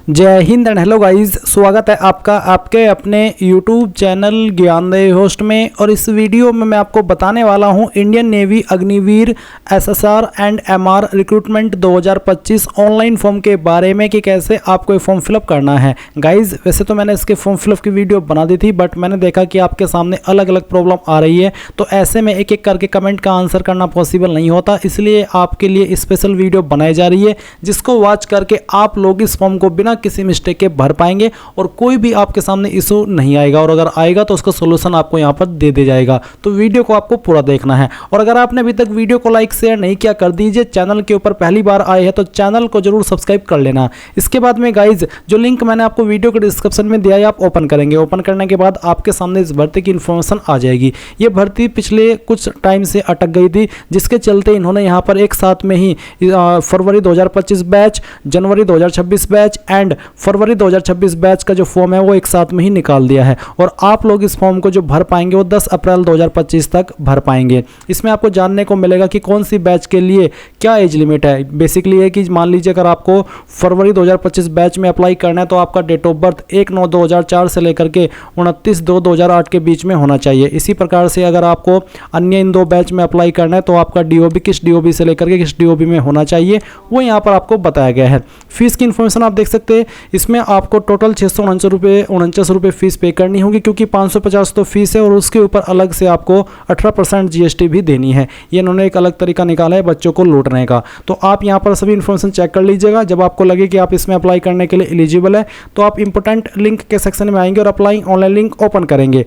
जय Hind and hello guys, स्वागत है आपका आपके अपने YouTube चैनल ज्ञानदेव होस्ट में। और इस वीडियो में मैं आपको बताने वाला हूं Indian navy Agniveer SSR and MR recruitment 2025 online form के बारे में कि कैसे आपको ये फॉर्म फिलअप करना है। गाइस वैसे तो मैंने इसके फॉर्म फिलअप की वीडियो बना दी थी, बट मैंने देखा कि आपके सामने अलग अलग प्रॉब्लम आ रही है, तो ऐसे में एक एक करके कमेंट का आंसर करना पॉसिबल नहीं होता, इसलिए आपके लिए स्पेशल वीडियो बनाई जा रही है जिसको वॉच करके आप लोग इस फॉर्म को बिना किसी मिस्टेक के भर पाएंगे और कोई भी आपके सामने इशू नहीं आएगा, और अगर आएगा तो उसका सॉल्यूशन आपको यहां पर दे दिया जाएगा। तो वीडियो को आपको पूरा देखना है, और अगर आपने अभी तक वीडियो को लाइक शेयर नहीं किया कर दीजिए। चैनल के ऊपर पहली बार आए हैं तो चैनल को जरूर सब्सक्राइब कर लेना। इसके बाद में गाइज जो लिंक मैंने आपको वीडियो के डिस्क्रिप्शन में दिया है आप ओपन करेंगे। ओपन करने के बाद आपके सामने इस भर्ती की इंफॉर्मेशन आ जाएगी। ये भर्ती पिछले कुछ टाइम से अटक गई थी, जिसके चलते इन्होंने यहाँ पर एक साथ में ही फरवरी 2025 batch, January 2026 batch and February 2026 batch का जो फॉर्म है वो एक साथ में ही निकाल दिया है। और आप लोग इस फॉर्म को जो भर पाएंगे वो 10 अप्रैल 2025 तक भर पाएंगे। इसमें आपको जानने को मिलेगा कि कौन सी बैच के लिए क्या एज लिमिट है। बेसिकली है कि मान लीजिए अगर आपको फरवरी 2025 बैच में अप्लाई करना है तो आपका डेट ऑफ बर्थ 1/9/2004 से लेकर के 29/2/2008 के बीच में होना चाहिए। इसी प्रकार से अगर आपको अन्य इन दो बैच में अप्लाई करना है तो आपका DOB किस DOB से लेकर के किस DOB में होना चाहिए वो यहाँ पर आपको बताया गया है। फीस की इन्फॉर्मेशन आप देख सकते हैं। इसमें आपको टोटल 649 रुपये फीस पे करनी होगी, क्योंकि 550 तो फीस है और उसके ऊपर अलग से आपको 18% GST भी देनी है। ये इन्होंने एक अलग तरीका निकाला है बच्चों को लूटने का। तो आप यहाँ पर सभी इन्फॉर्मेशन चेक कर लीजिएगा। जब आपको लगे कि आप इसमें अप्लाई करने के लिए एलिजिबल है तो आप इंपॉर्टेंट लिंक के सेक्शन में आएंगे और अप्लाई ऑनलाइन लिंक ओपन करेंगे।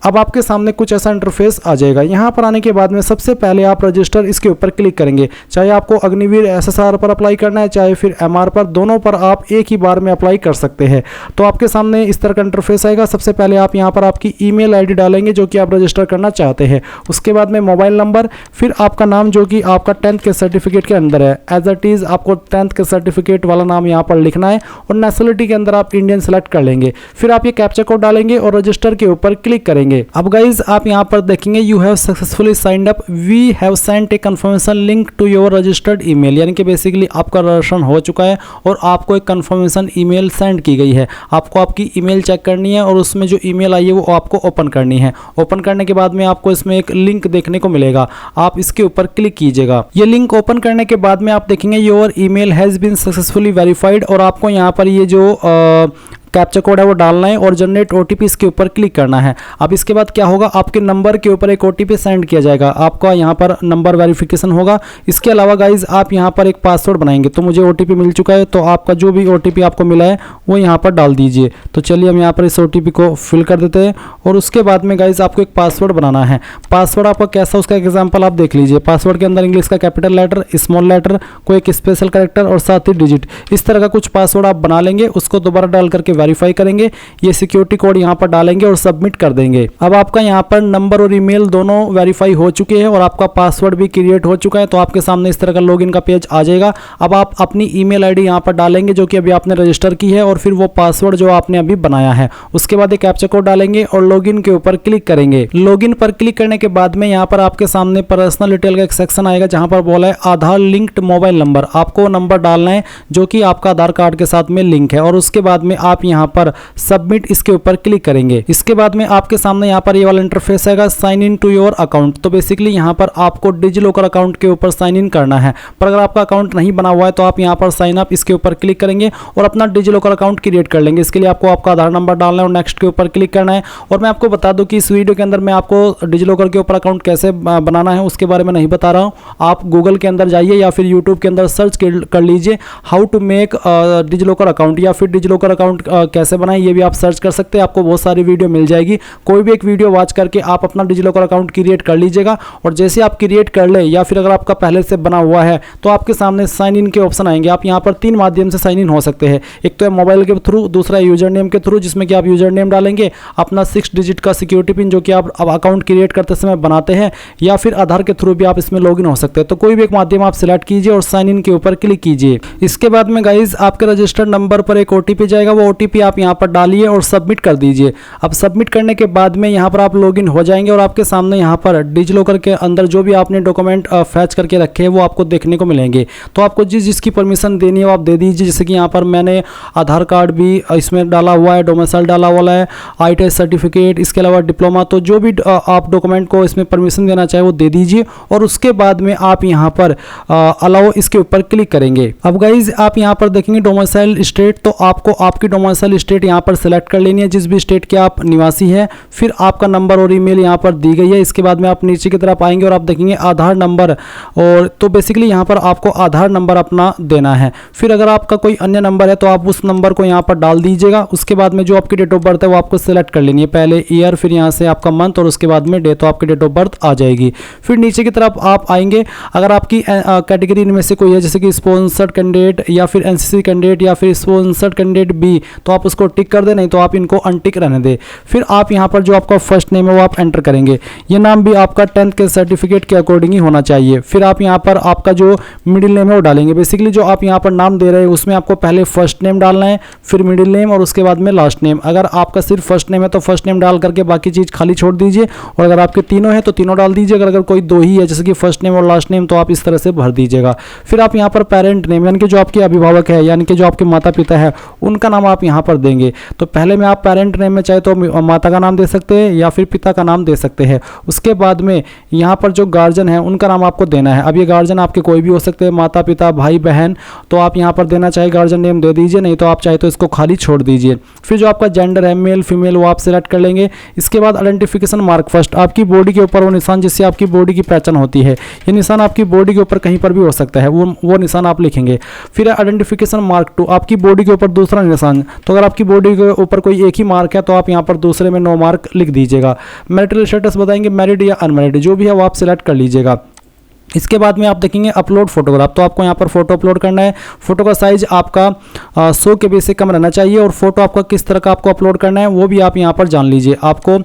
अब आपके सामने कुछ ऐसा इंटरफेस आ जाएगा। यहाँ पर आने के बाद में सबसे पहले आप रजिस्टर इसके ऊपर क्लिक करेंगे। चाहे आपको अग्निवीर SSR पर अप्लाई करना है चाहे फिर MR पर, दोनों पर आप एक ही बार में अप्लाई कर सकते हैं। तो आपके सामने इस तरह का इंटरफेस आएगा। सबसे पहले आप यहाँ पर आपकी ईमेल ID डालेंगे जो कि आप रजिस्टर करना चाहते हैं। उसके बाद में मोबाइल नंबर, फिर आपका नाम जो कि आपका 10th के सर्टिफिकेट के अंदर है। एज इट इज़ आपको 10th के सर्टिफिकेट वाला नाम यहाँ पर लिखना है और नेशनलिटी के अंदर आप इंडियन सेलेक्ट कर लेंगे। फिर आप ये कैप्चा कोड डालेंगे और रजिस्टर के ऊपर क्लिक करेंगे। अब गाइज आप यहाँ पर देखेंगे you have successfully signed up, we have sent a confirmation link to your registered email, यानी कि बेसिकली आपका रजिस्ट्रेशन हो चुका है और आपको एक कंफर्मेशन ईमेल सेंड की गई है। आपको आपकी ईमेल चेक करनी है और उसमें जो ईमेल आई है वो आपको ओपन करनी है। ओपन करने के बाद में आपको इसमें एक लिंक देखने को मिलेगा, आप इसके ऊपर क्लिक कीजिएगा। ये लिंक ओपन करने के बाद में आप देखेंगे your email has been successfully verified, और आपको यहाँ पर ये जो कैप्चा कोड है वो डालना है और जनरेट OTP इसके ऊपर क्लिक करना है। अब इसके बाद क्या होगा, आपके नंबर के ऊपर एक OTP सेंड किया जाएगा, आपका यहाँ पर नंबर वेरिफिकेशन होगा। इसके अलावा गाइज आप यहाँ पर एक पासवर्ड बनाएंगे। तो मुझे OTP मिल चुका है, तो आपका जो भी OTP आपको मिला है वो यहाँ पर डाल दीजिए। तो चलिए हम यहाँ पर इस OTP को फिल कर देते हैं और उसके बाद में गाइज आपको एक पासवर्ड बनाना है। पासवर्ड आपका कैसा, उसका एग्जाम्पल आप देख लीजिए। पासवर्ड के अंदर इंग्लिश का कैपिटल लेटर, स्मॉल लेटर, कोई एक स्पेशल कैरेक्टर और साथ ही डिजिट, इस तरह का कुछ पासवर्ड आप बना लेंगे। उसको दोबारा डाल करके वेरीफाई करेंगे, ये सिक्योरिटी कोड यहां पर डालेंगे और सबमिट कर देंगे। अब आपका यहां पर नंबर और ईमेल दोनों वेरीफाई हो चुके हैं और आपका पासवर्ड भी क्रिएट हो चुका है। तो आपके सामने इस तरह का लॉगिन का पेज आ जाएगा। अब आप अपनी ईमेल ID यहां पर डालेंगे जो कि अभी आपने रजिस्टर की है, और फिर वो पासवर्ड जो आपने अभी बनाया है। उसके बाद एक कैप्चा कोड डालेंगे और लॉगिन के ऊपर क्लिक करेंगे। लॉगिन पर क्लिक करने के बाद में यहां पर आपके सामने पर्सनल डिटेल का एक सेक्शन आएगा जहां पर बोला है आधार लिंक्ड मोबाइल नंबर। आपको नंबर डालना है जो कि आपका आधार कार्ड के साथ में लिंक है, और उसके बाद में आप यहां पर सबमिट इसके ऊपर क्लिक करेंगे। इसके बाद में आपके सामने यहाँ पर ये वाला इंटरफेस आएगा, sign in to your account. तो बेसिकली यहाँ पर आपको डिजिलॉकर अकाउंट के ऊपर साइन इन करना है, पर अगर आपका अकाउंट नहीं बना हुआ है तो आप यहाँ पर साइन अप इसके ऊपर क्लिक करेंगे और अपना डिजिलॉकर अकाउंट क्रिएट कर लेंगे। इसके लिए आपको आपका आधार नंबर डालना है और नेक्स्ट के ऊपर क्लिक करना है। और मैं आपको बता दूं कि इस वीडियो के अंदर मैं आपको डिजिलॉकर के ऊपर अकाउंट कैसे बनाना है उसके बारे में नहीं बता रहा हूँ। आप गूगल के अंदर जाइए या फिर यूट्यूब के अंदर सर्च कर लीजिए how to make DigiLocker account, या फिर डिजिलॉकर अकाउंट कैसे बनाएं ये भी आप सर्च कर सकते हैं। आपको बहुत सारी वीडियो मिल जाएगी। कोई भी एक वीडियो वॉच करके आप अपना डिजिलॉकर अकाउंट क्रिएट कर लीजिएगा, और जैसे आप क्रिएट कर ले या फिर अगर आपका पहले से बना हुआ है तो आपके सामने साइन इन के ऑप्शन आएंगे। आप यहाँ पर 3 माध्यम से साइन इन हो सकते हैं। एक तो है मोबाइल के थ्रू, दूसरा है यूजर नेम के थ्रू जिसमें कि आप यूजर नेम डालेंगे, अपना 6 डिजिट का सिक्योरिटी पिन जो कि आप अब अकाउंट क्रिएट करते समय बनाते हैं, या फिर आधार के थ्रू भी आप इसमें लॉगिन हो सकते हैं। तो कोई भी एक माध्यम आप सिलेक्ट कीजिए और साइन इन के ऊपर क्लिक कीजिए। इसके बाद में गाइज आपके रजिस्टर्ड नंबर पर एक OTP जाएगा। वो OTP OTP आप यहाँ पर डालिए और सबमिट कर दीजिए। अब सबमिट करने के बाद में यहाँ पर आप लॉगिन हो जाएंगे और आपके सामने यहाँ पर डिजिलॉकर के अंदर जो भी आपने डॉक्यूमेंट फैच करके रखे हैं वो आपको देखने को मिलेंगे। तो आपको जिसकी परमिशन देनी है वो आप दे दीजिए। जैसे कि यहाँ पर मैंने आधार कार्ड भी इसमें डाला हुआ है, डोमिसाइल डाला हुआ है, ITI सर्टिफिकेट, इसके अलावा डिप्लोमा। तो जो भी आप डॉक्यूमेंट को इसमें परमिशन देना चाहे वो दे दीजिए और उसके बाद में आप यहाँ पर अलाउ इसके ऊपर क्लिक करेंगे। अब गाइज आप यहाँ पर देखेंगे डोमिसाइल स्टेट, तो आपको आपकी डोमिसाइल स्टेट यहाँ पर सेलेक्ट कर लेनी है जिस भी स्टेट के आप निवासी हैं। फिर आपका नंबर और ईमेल यहाँ पर दी गई है। इसके बाद में आप नीचे की तरफ आएंगे और आप देखेंगे आधार नंबर, और तो बेसिकली यहाँ पर आपको आधार नंबर अपना देना है। फिर अगर आपका कोई अन्य नंबर है तो आप उस नंबर को यहाँ पर डाल दीजिएगा। उसके बाद में जो आपकी डेट ऑफ बर्थ है वो आपको सेलेक्ट कर लेनी है, पहले ईयर, फिर यहाँ से आपका मंथ और उसके बाद में डे, तो आपकी डेट ऑफ बर्थ आ जाएगी। फिर नीचे की तरफ आप आएंगे, अगर आपकी कैटेगरी इनमें से कोई है जैसे कि स्पॉन्सर्ड कैंडिडेट या फिर NCC कैंडिडेट या फिर स्पॉन्सर्ड कैंडिडेट बी, तो आप उसको टिक कर दें, नहीं तो आप इनको अनटिक रहने दें। फिर आप यहाँ पर जो आपका फर्स्ट नेम है वो आप एंटर करेंगे। ये नाम भी आपका 10th के सर्टिफिकेट के अकॉर्डिंग ही होना चाहिए। फिर आप यहाँ पर आपका जो मिडिल नेम है वो डालेंगे। बेसिकली जो आप यहाँ पर नाम दे रहे हैं उसमें आपको पहले फर्स्ट नेम डालना है, फिर मिडिल नेम और उसके बाद में लास्ट नेम। अगर आपका सिर्फ फर्स्ट नेम है तो फर्स्ट नेम डाल करके बाकी चीज़ खाली छोड़ दीजिए, और अगर आपके तीनों है तो तीनों डाल दीजिए। अगर कोई दो ही है जैसे कि फर्स्ट नेम और लास्ट नेम तो आप इस तरह से भर दीजिएगा। फिर आप यहाँ पर पेरेंट नेम यानी कि जो आपके अभिभावक है यानी कि जो आपके माता पिता है उनका नाम आप यहाँ पर देंगे। तो पहले में आप पेरेंट नेम में चाहे तो माता का नाम दे सकते हैं या फिर पिता का नाम दे सकते हैं। उसके बाद में यहाँ पर जो गार्जियन है उनका नाम आपको देना है। अब ये गार्जियन आपके कोई भी हो सकते हैं, माता पिता भाई बहन, तो आप यहाँ पर देना चाहे गार्जियन नेम दे दीजिए, नहीं तो आप चाहे तो इसको खाली छोड़ दीजिए। फिर जो आपका जेंडर है मेल फीमेल वो आप सिलेक्ट कर लेंगे। इसके बाद आइडेंटिफिकेशन मार्क फर्स्ट, आपकी बॉडी के ऊपर वो निशान जिससे आपकी बॉडी की पहचान होती है, ये निशान आपकी बॉडी के ऊपर कहीं पर भी हो सकता है, वो निशान आप लिखेंगे। फिर आइडेंटिफिकेशन मार्क टू, आपकी बॉडी के ऊपर दूसरा निशान, तो अगर आपकी बॉडी के ऊपर कोई एक ही मार्क है तो आप यहाँ पर दूसरे में नो मार्क लिख दीजिएगा। मैरिटल स्टेटस बताएंगे मैरिड या अनमैरिड, जो भी है वो आप सिलेक्ट कर लीजिएगा। इसके बाद में आप देखेंगे अपलोड फोटोग्राफ, तो आपको यहाँ पर फोटो अपलोड करना है। फोटो का साइज आपका 100 KB से कम रहना चाहिए, और फोटो आपका किस तरह का आपको अपलोड करना है वो भी आप यहाँ पर जान लीजिए। आपको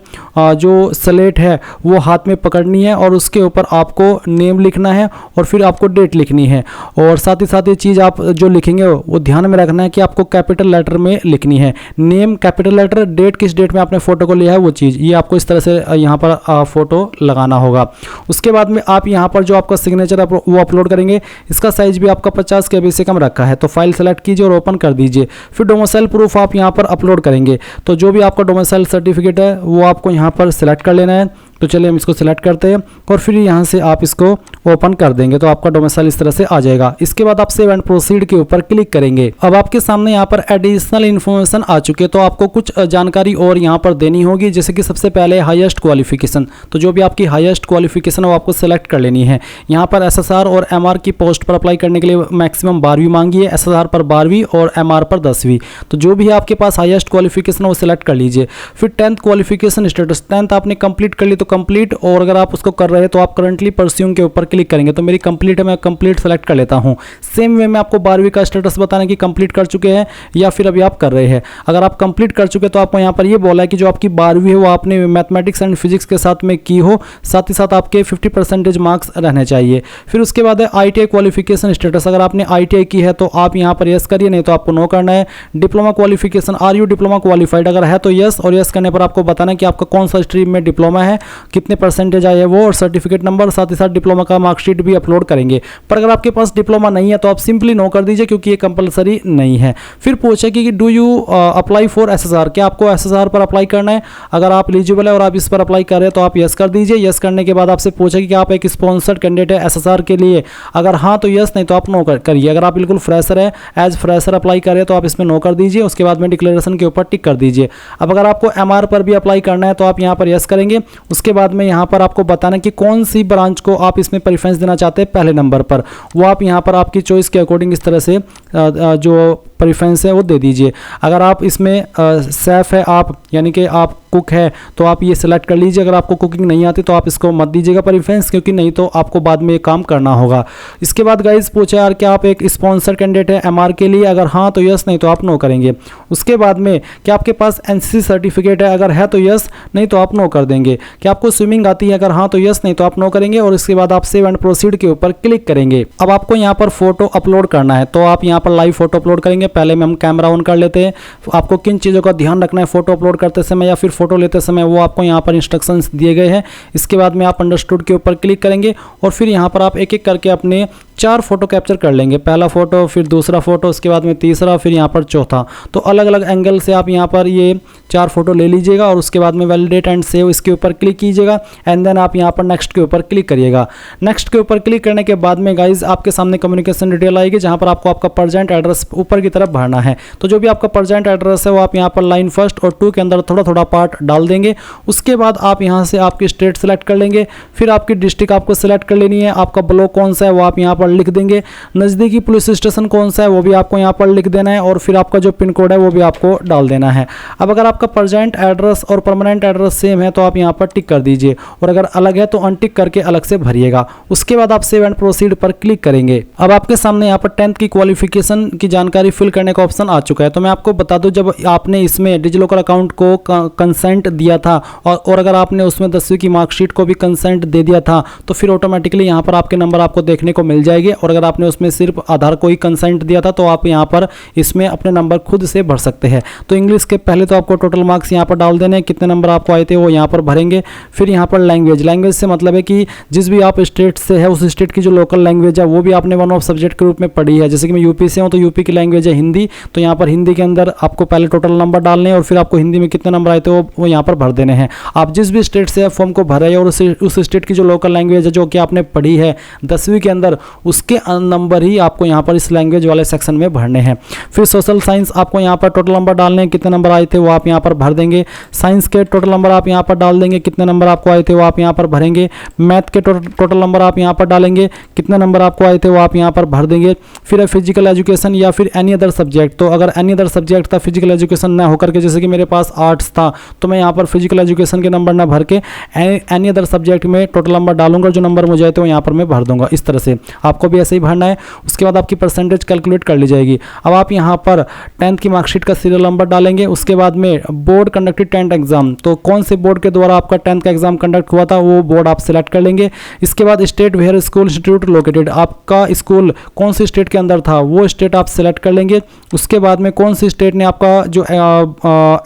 जो स्लेट है वो हाथ में पकड़नी है और उसके ऊपर आपको नेम लिखना है और फिर आपको डेट लिखनी है, और साथ ही साथ ये चीज़ आप जो लिखेंगे वो ध्यान में रखना है कि आपको कैपिटल लेटर में लिखनी है। नेम कैपिटल लेटर, डेट किस डेट में आपने फोटो को लिया है वो चीज़, ये आपको इस तरह से यहाँ पर फोटो लगाना होगा। उसके बाद में आप यहाँ पर जो आपका सिग्नेचर वो अपलोड करेंगे, इसका साइज भी आपका 50 KB से कम रखा है, तो फाइल सेलेक्ट कीजिए और ओपन कर दीजिए। फिर डोमिसाइल प्रूफ आप यहाँ पर अपलोड करेंगे, तो जो भी आपका डोमिसाइल सर्टिफिकेट है वो आपको यहाँ पर सेलेक्ट कर लेना है। तो चलिए हम इसको सिलेक्ट करते हैं और फिर यहाँ से आप इसको ओपन कर देंगे तो आपका डोमिसाइल इस तरह से आ जाएगा। इसके बाद आप सेव एंड प्रोसीड के ऊपर क्लिक करेंगे। अब आपके सामने यहाँ पर एडिशनल इन्फॉर्मेशन आ चुके हैं, तो आपको कुछ जानकारी और यहाँ पर देनी होगी। जैसे कि सबसे पहले हाईएस्ट क्वालिफिकेशन, तो जो भी आपकी हाईएस्ट क्वालिफिकेशन है वो आपको सेलेक्ट कर लेनी है। यहाँ पर SSR और MR की पोस्ट पर अप्लाई करने के लिए मैक्सिमम 12वीं मांगी है, SSR पर 12वीं और MR पर 10वीं। तो जो भी है आपके पास हाईएस्ट क्वालिफिकेशन वो सिलेक्ट कर लीजिए। फिर 10th क्वालिफिकेशन स्टेटस, 10th आपने कंप्लीट कर ली तो कंप्लीट, और अगर आप उसको कर रहे हैं तो आप करंटली परस्यूइंग के ऊपर क्लिक करेंगे। तो मेरी कंप्लीट है, मैं कंप्लीट सेलेक्ट कर लेता हूं। सेम वे में आपको 12वीं का स्टेटस बताना कि कंप्लीट कर चुके हैं या फिर अभी आप कर रहे हैं। अगर आप कंप्लीट कर चुके तो आपको यहाँ पर ये बोला है कि जो आपकी 12वीं है वो आपने मैथमेटिक्स एंड फिजिक्स के साथ में की हो, साथ ही साथ आपके 50% मार्क्स रहने चाहिए। फिर उसके बाद है ITI क्वालिफिकेशन स्टेटस, अगर आपने ITI की है तो आप यहाँ पर यस करिए, नहीं तो आपको नो करना है। Diploma qualification, are you diploma qualified, अगर है तो यस, और यस करने पर आपको बताना है कि आपका कौन सा स्ट्रीम में डिप्लोमा है, कितने परसेंटेज आए वो, और सर्टिफिकेट नंबर, साथ ही साथ डिप्लोमा का मार्कशीट भी अपलोड करेंगे। पर अगर आपके पास डिप्लोमा नहीं है तो आप सिंपली नो कर दीजिए क्योंकि ये कंपलसरी नहीं है। फिर पूछे कि do you apply for SSR, क्या आपको SSR पर अप्लाई करना है। अगर आप एलिजिबल है और आप इस पर अप्लाई कर रहे हैं तो आप यस कर दीजिए। यस करने के बाद आपसे पूछे कि आप एक स्पॉन्सर्ड कैंडिडेट है SSR के लिए, अगर हाँ तो यस, नहीं तो आप नो करिए। अगर आप बिल्कुल फ्रेशर है, एज फ्रेशर अप्लाई कर रहे हैं तो आप इसमें नो कर दीजिए। उसके बाद में डिक्लेरेशन के ऊपर टिक कर दीजिए। अब अगर आपको MR पर भी अप्लाई करना है तो आप यहाँ पर यस करेंगे। उसके बाद में यहाँ पर आपको बताना कि कौन सी ब्रांच को आप इसमें प्रेफरेंस देना चाहते हैं पहले नंबर पर, वो आप यहाँ पर आपकी चॉइस के अकॉर्डिंग इस तरह से जो प्रेफरेंस है वो दे दीजिए। अगर आप इसमें सेफ है आप, यानी कि आप कुक है, तो आप ये सिलेक्ट कर लीजिए। अगर आपको कुकिंग नहीं आती तो आप इसको मत दीजिएगा प्रेफरेंस, क्योंकि नहीं तो आपको बाद में ये काम करना होगा। इसके बाद गाइज पूछा यार क्या आप एक स्पॉन्सर कैंडिडेट है MR के लिए, अगर हाँ तो यस, नहीं तो आप नो करेंगे। उसके बाद में क्या आपके पास NCC सर्टिफिकेट है, अगर है तो यस, नहीं तो आप नो कर देंगे। क्या आपको स्विमिंग आती है, अगर हाँ तो यस, नहीं तो आप नो करेंगे। और इसके बाद आप सेव एंड प्रोसीड के ऊपर क्लिक करेंगे। अब आपको यहाँ पर फोटो अपलोड करना है, तो आप यहाँ पर लाइव फोटो अपलोड करेंगे। पहले में हम कैमरा ऑन कर लेते हैं। आपको किन चीज़ों का ध्यान रखना है फ़ोटो अपलोड करते समय या फिर फ़ोटो लेते समय, वो आपको यहाँ पर इंस्ट्रक्शंस दिए गए हैं। इसके बाद में आप अंडरस्टूड के ऊपर क्लिक करेंगे और फिर यहाँ पर आप एक एक करके अपने 4 फोटो कैप्चर कर लेंगे। पहला फोटो, फिर दूसरा फोटो, उसके बाद में तीसरा, फिर यहाँ पर चौथा। तो अलग अलग एंगल से आप यहाँ पर ये 4 फोटो ले लीजिएगा और उसके बाद में वैलिडेट एंड सेव इसके ऊपर क्लिक कीजिएगा एंड देन आप यहाँ पर नेक्स्ट के ऊपर क्लिक करिएगा। नेक्स्ट के ऊपर क्लिक करने के बाद में गाइज आपके सामने कम्युनिकेशन डिटेल आएगी, जहाँ पर आपको आपका प्रेजेंट एड्रेस ऊपर की तरफ भरना है। तो जो भी आपका प्रेजेंट एड्रेस है वो आप यहाँ पर लाइन 1 और 2 के अंदर थोड़ा थोड़ा पार्ट डाल देंगे। उसके बाद आप यहाँ से आपकी स्टेट सेलेक्ट कर लेंगे, फिर आपकी डिस्ट्रिक्ट आपको सेलेक्ट कर लेनी है, आपका ब्लॉक कौन सा है वो आप यहाँ पर लिख देंगे, नज़दीकी पुलिस स्टेशन कौन सा है वो भी आपको यहाँ पर लिख देना है और फिर आपका जो पिन कोड है वो भी आपको डाल देना है। अब अगर आपका प्रेजेंट एड्रेस और परमानेंट एड्रेस सेम है तो आप यहाँ पर टिक कर दीजिए और अगर अलग है तो अनटिक करके अलग से भरिएगा। उसके बाद आप सेव एंड प्रोसीड पर क्लिक करेंगे। अब आपके सामने यहाँ पर 10th की क्वालिफिकेशन की जानकारी फिल करने का ऑप्शन आ चुका है। तो मैं आपको बता दूं, जब आपने इसमें डिजिलॉकर अकाउंट को कंसेंट दिया था और अगर आपने उसमें 10वीं की मार्कशीट को भी कंसेंट दे दिया था तो फिर ऑटोमेटिकली यहाँ पर आपके नंबर आपको देखने को मिल जाएगी। और अगर आपने उसमें सिर्फ आधार को ही कंसेंट दिया था तो आप यहाँ पर इसमें अपने नंबर खुद से भर सकते हैं। तो इंग्लिश के पहले तो आपको टोटल मार्क्स यहाँ पर डाल देने, कितने नंबर आपको आए थे वो यहाँ पर भरेंगे। फिर यहाँ पर लैंग्वेज से मतलब है कि जिस भी आप स्टेट से है उस स्टेट की जो लोकल लैंग्वेज है वो भी आपने वन ऑफ सब्जेक्ट के रूप में पढ़ी है। जैसे कि मैं यूपी से हूँ तो यूपी की लैंग्वेज है हिंदी, तो यहाँ पर हिंदी के अंदर आपको पहले टोटल नंबर डालने हैं और फिर आपको हिंदी में कितने नंबर आए थे वो यहाँ पर भर देने हैं। आप जिस भी स्टेट से फॉर्म को भरे और उस स्टेट की जो लोकल लैंग्वेज है जो कि आपने पढ़ी है 10वीं के अंदर, उसके नंबर ही आपको यहाँ पर इस लैंग्वेज वाले सेक्शन में भरने हैं। फिर सोशल साइंस आपको यहाँ पर टोटल नंबर डालने हैं, कितने नंबर आए थे वो आप यहाँ पर भर देंगे। साइंस के टोटल नंबर आप यहाँ पर डाल देंगे, कितने नंबर आपको आए थे वो आप यहाँ पर भरेंगे। मैथ के टोटल नंबर आप यहाँ पर डालेंगे, कितने नंबर आपको आए थे वो आप यहाँ पर भर देंगे। फिर फिजिकल एजुकेशन या फिर एनी अदर सब्जेक्ट, तो अगर एनी अदर सब्जेक्ट था फिजिकल एजुकेशन ना होकर के, जैसे कि मेरे पास आर्ट्स था तो मैं यहाँ पर फिजिकल एजुकेशन के नंबर ना भर के एनी अदर सब्जेक्ट में टोटल नंबर डालूंगा, जो नंबर मुझे आए थे वो यहाँ पर मैं भर दूंगा। इस तरह से आपको भी ऐसे ही भरना है। उसके बाद आपकी परसेंटेज कैलकुलेट कर ली जाएगी। अब आप यहाँ पर 10th की मार्कशीट का सीरियल नंबर डालेंगे। उसके बाद में बोर्ड कंडक्टेड 10th एग्जाम, तो कौन से बोर्ड के द्वारा आपका 10th का एग्जाम कंडक्ट हुआ था वो बोर्ड आप सिलेक्ट कर लेंगे। इसके बाद state where school institute located, आपका स्कूल कौन सी स्टेट के अंदर था वो स्टेट आप सिलेक्ट कर लेंगे। उसके बाद में कौन सी स्टेट ने आपका जो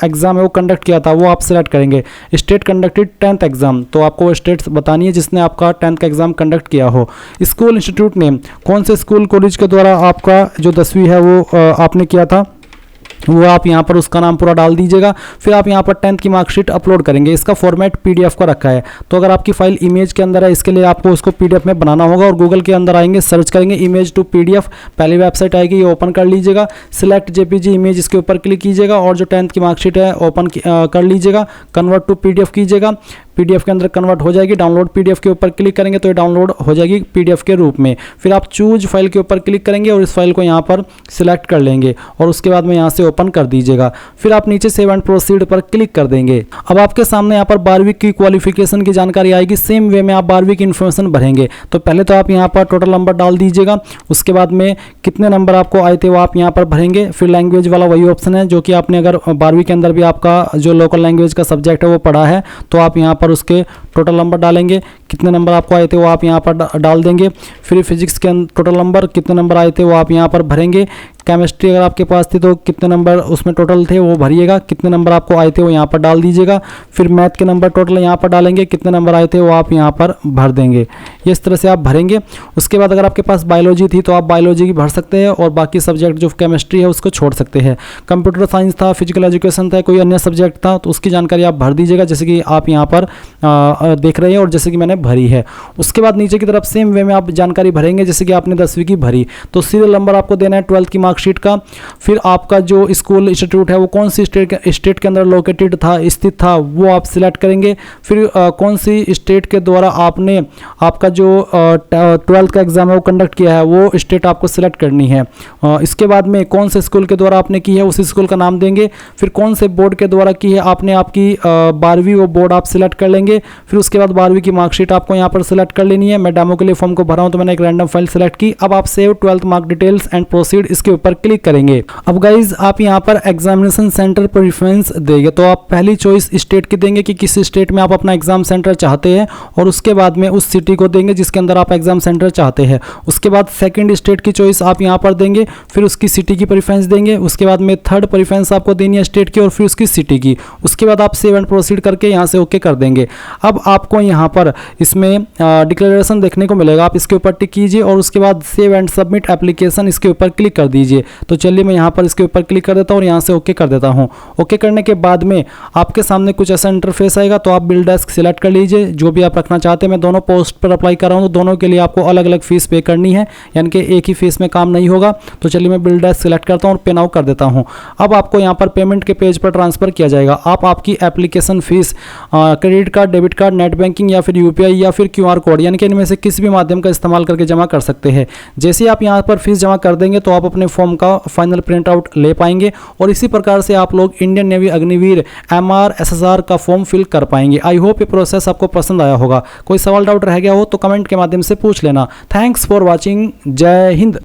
एग्जाम है वो कंडक्ट किया था वो आप सिलेक्ट करेंगे। स्टेट कंडक्टेड 10th एग्जाम, तो आपको वो स्टेट बतानी है जिसने आपका 10th का एग्जाम कंडक्ट किया हो। स्कूल इंस्टीट्यूट नेम, कौन से स्कूल कॉलेज के द्वारा आपका जो 10वीं है वो आपने किया था वो आप यहाँ पर उसका नाम पूरा डाल दीजिएगा। फिर आप यहाँ पर 10th की मार्कशीट अपलोड करेंगे। इसका फॉर्मेट PDF का रखा है, तो अगर आपकी फाइल इमेज के अंदर है इसके लिए आपको उसको PDF में बनाना होगा और गूगल के अंदर आएंगे, सर्च करेंगे इमेज टू PDF, पहली वेबसाइट आएगी, ये ओपन कर लीजिएगा। सिलेक्ट JPG इमेज इसके ऊपर क्लिक कीजिएगा और जो 10th की मार्कशीट है ओपन कर लीजिएगा, कन्वर्ट टू PDF कीजिएगा। PDF के अंदर कन्वर्ट हो जाएगी। डाउनलोड PDF के ऊपर क्लिक करेंगे तो ये डाउनलोड हो जाएगी PDF के रूप में। फिर आप चूज फाइल के ऊपर क्लिक करेंगे और इस फाइल को यहाँ पर सिलेक्ट कर लेंगे और उसके बाद में यहाँ से ओपन कर दीजिएगा। फिर आप नीचे सेव एंड प्रोसीड पर क्लिक कर देंगे। अब आपके सामने यहाँ पर 12वीं की क्वालिफिकेशन की जानकारी आएगी। सेम वे में आप 12वीं की इन्फॉर्मेशन भरेंगे। तो पहले तो आप यहाँ पर टोटल नंबर डाल दीजिएगा, उसके बाद में कितने नंबर आपको आए थे वो आप यहाँ पर भरेंगे। फिर लैंग्वेज वाला वही ऑप्शन है जो कि आपने अगर 12वीं के अंदर भी आपका जो लोकल लैंग्वेज का सब्जेक्ट है वो पढ़ा है तो आप यहाँ पर उसके टोटल नंबर डालेंगे, कितने नंबर आपको आए थे वो आप यहाँ पर डाल देंगे। फिर फिजिक्स के टोटल नंबर कितने नंबर आए थे वो आप यहाँ पर भरेंगे। केमिस्ट्री अगर आपके पास थी तो कितने नंबर उसमें टोटल थे वो भरिएगा, कितने नंबर आपको आए थे वो यहाँ पर डाल दीजिएगा। फिर मैथ के नंबर टोटल यहाँ पर डालेंगे, कितने नंबर आए थे वो आप यहाँ पर भर देंगे। ये इस तरह से आप भरेंगे। उसके बाद अगर आपके पास बायोलॉजी थी तो आप बायोलॉजी की भर सकते हैं और बाकी सब्जेक्ट जो केमिस्ट्री है उसको छोड़ सकते हैं। कंप्यूटर साइंस था, फिजिकल एजुकेशन था, कोई अन्य सब्जेक्ट था तो उसकी जानकारी आप भर दीजिएगा जैसे कि आप यहाँ पर देख रहे हैं और जैसे कि मैंने भरी है। उसके बाद नीचे की तरफ सेम वे में आप जानकारी भरेंगे जैसे कि आपने 10वीं की भरी, तो सीरियल नंबर आपको देना है 12th की मार्कशीट का। फिर आपका जो स्कूल इंस्टीट्यूट है वो कौन सी स्टेट के अंदर लोकेटेड था, स्थित था, वो आप सिलेक्ट करेंगे। फिर कौन सी स्टेट के द्वारा आपने आपका जो 12th का एग्जाम है वो कंडक्ट किया है वो स्टेट आपको सिलेक्ट करनी है। इसके बाद में कौन से स्कूल के द्वारा आपने की है उस स्कूल का नाम देंगे। फिर कौन से बोर्ड के द्वारा की है आपने आपकी 12वीं, वो बोर्ड आप सिलेक्ट कर लेंगे। फिर उसके बाद 12वीं की मार्कशीट आपको यहाँ पर सिलेक्ट कर लेनी है। मैं डेमो के लिए फॉर्म को भरा हूँ तो मैंने एक रैंडम फाइल सिलेक्ट की। अब आप save 12th mark details and proceed इसके ऊपर क्लिक करेंगे। अब गाइज आप यहाँ पर एग्जामिनेशन सेंटर प्रेफरेंस देंगे, तो आप पहली चॉइस स्टेट की देंगे कि किस स्टेट में आप अपना एग्जाम सेंटर चाहते हैं, और उसके बाद में उस सिटी को देंगे जिसके अंदर आप एग्जाम सेंटर चाहते हैं। उसके बाद सेकंड स्टेट की चॉइस आप यहाँ पर देंगे, फिर उसकी सिटी की प्रेफरेंस देंगे। उसके बाद में थर्ड प्रेफरेंस आपको देनी है स्टेट की और फिर उसकी सिटी की। उसके बाद आप सेव एंड प्रोसीड करके यहाँ से ओके कर देंगे। अब आपको यहाँ पर इसमें डिक्लेरेशन देखने को मिलेगा, आप इसके ऊपर टिक कीजिए और उसके बाद सेव एंड सबमिट एप्लीकेशन इसके ऊपर क्लिक कर दीजिए। तो चलिए मैं यहाँ पर इसके ऊपर क्लिक कर देता हूँ और यहाँ से ओके कर देता हूँ। ओके करने के बाद में आपके सामने कुछ ऐसा इंटरफेस आएगा, तो आप बिल डेस्क सिलेक्ट कर लीजिए जो भी आप रखना चाहते हैं। मैं दोनों पोस्ट पर अप्लाई कर रहा हूँ, तो दोनों के लिए आपको अलग अलग फीस पे करनी है, यानी कि एक ही फीस में काम नहीं होगा। तो चलिए मैं बिल डेस्क सिलेक्ट करता हूँ और पे नाउ कर देता हूँ। अब आपको यहाँ पर पेमेंट के पेज पर ट्रांसफर किया जाएगा। आप आपकी application fees credit card, debit card, net banking या फिर यूपीआई या फिर क्यूआर कोड, यानी कि इनमें से किसी भी माध्यम का इस्तेमाल करके जमा कर सकते हैं। जैसे आप यहाँ पर फीस जमा कर देंगे तो आप अपने फॉर्म का फाइनल प्रिंट आउट ले पाएंगे और इसी प्रकार से आप लोग Indian navy Agniveer MR SSR का फॉर्म फिल कर पाएंगे। आई होप ये प्रोसेस आपको पसंद आया होगा। कोई सवाल डाउट रह गया हो तो कमेंट के माध्यम से पूछ लेना। Thanks for watching. जय हिंद।